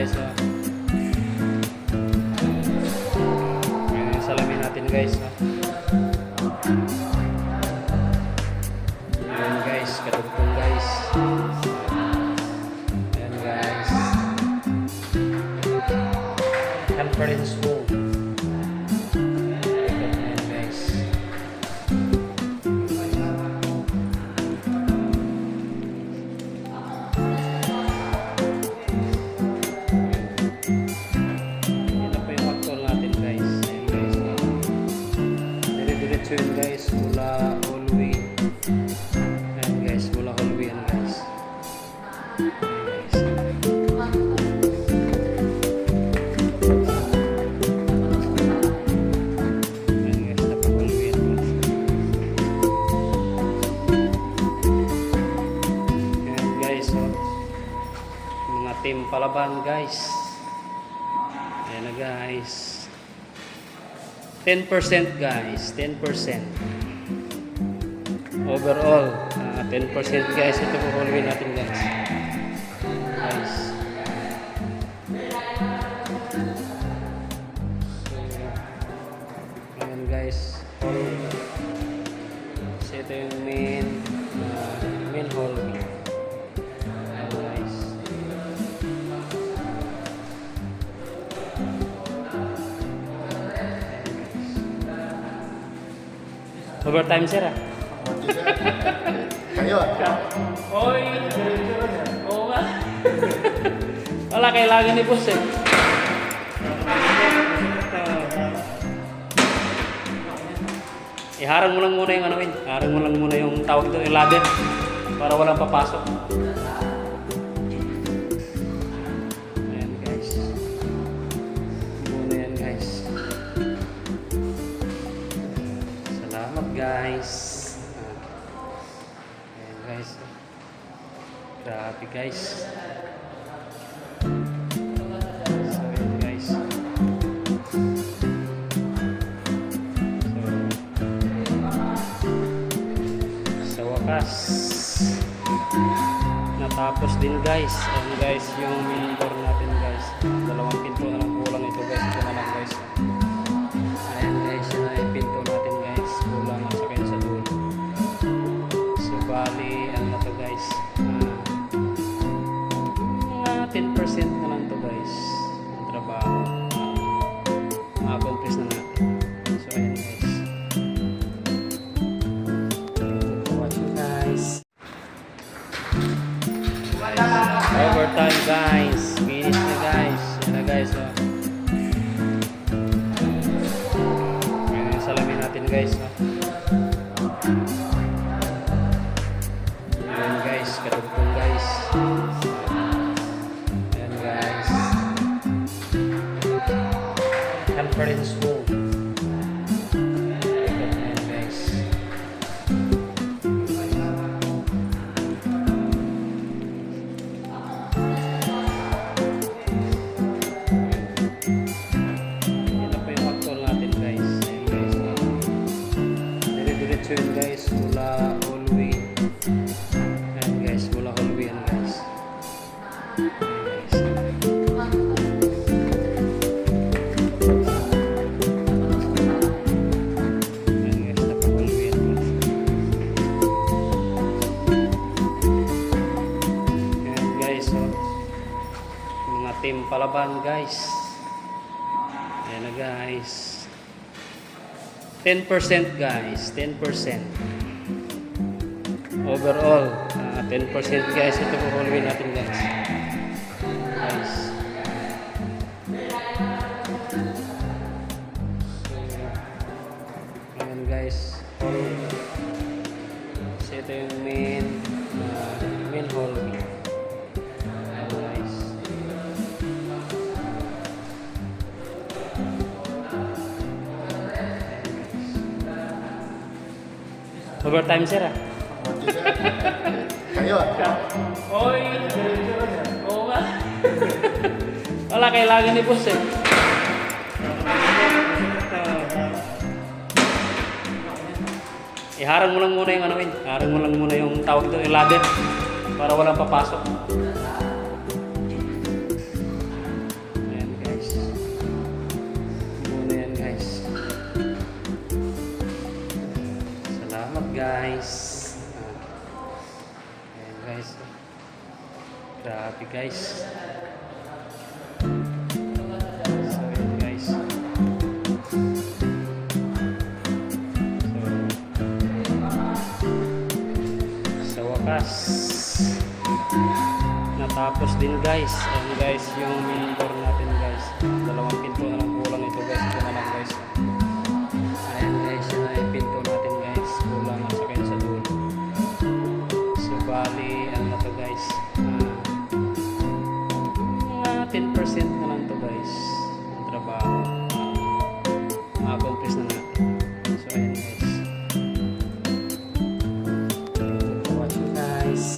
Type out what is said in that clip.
guys, oh. Ayan yung salamin natin guys, oh. Ayan guys, katugtong guys. Ayan guys. Conference room. Ayan guys. Yun guys, mula hallway. Ayan guys, mula hallway yan guys. Ayan guys, napa-hallway yan guys. Ayan guys, oh. Mga team palaban guys. Ayan na guys. 10% guys, 10%. Overall, 10% guys. Ito po hallway natin guys. Guys. So, ayan guys. So, ito yung main hallway. Ayan guys. Overtime sir ah. Kayo. Oy. Oo nga. Wala kailangan ni boss eh. Iharang mo lang muna yung ano yun. Iharang mo lang muna yung tawag doon, yung ladder. Para walang papasok. Ayan guys. Muna yan guys. Salamat guys. Ayan guys. Grabe guys. So ayan guys. So, sa wakas natapos din guys. Ayan guys yung main door natin guys. Dalawang pinto na lang kulang ito guys. Ito na lang guys. Ayan guys, yun na yung pinto natin guys. Kulang at saka yun sa dulo. So bali, ano na to guys. Mga 10% na lang to guys. Ang trabaho. Ma-accomplish na natin. So ayan guys. Thank you for watching guys. Overtime guys. Finish na guys. Yan na guys. Oh. Ayan yung salamin natin guys. Oh. Ayan guys. Katugtong guys. Ayan guys. Conference room. Ayan guys. Yan na po yung actual natin guys. Ayan guys. Dire-diretso yun guys. Mula hallway. Ayan guys. Mula hallway yan guys. Ayan guys. Napa-hallway yan guys. Ayan guys. Oh. Mga team palaban guys. Ayan na guys. 10% guys, 10%. Overall, 10% guys. Ito po hallway natin guys. Guys. So, ayan guys. So, ito yung main hallway. Ayan guys. Overtime sir ah. Kayo. Oy. Oo nga. Wala kailangan ni boss eh. Iharang mo lang muna yung ano yun. Iharang mo lang muna yung tawag doon, yung ladder. Para walang papasok. Okay guys. So yun guys. So sa wakas natapos din guys. Ayan guys yung main door natin guys. Dalawang pinto na lang kulang ito guys. Ito na lang guys. Ayan guys yun na yung pinto natin guys. Kulang at saka yun sa dulo. So bali ano na to guys. 10% na lang to guys.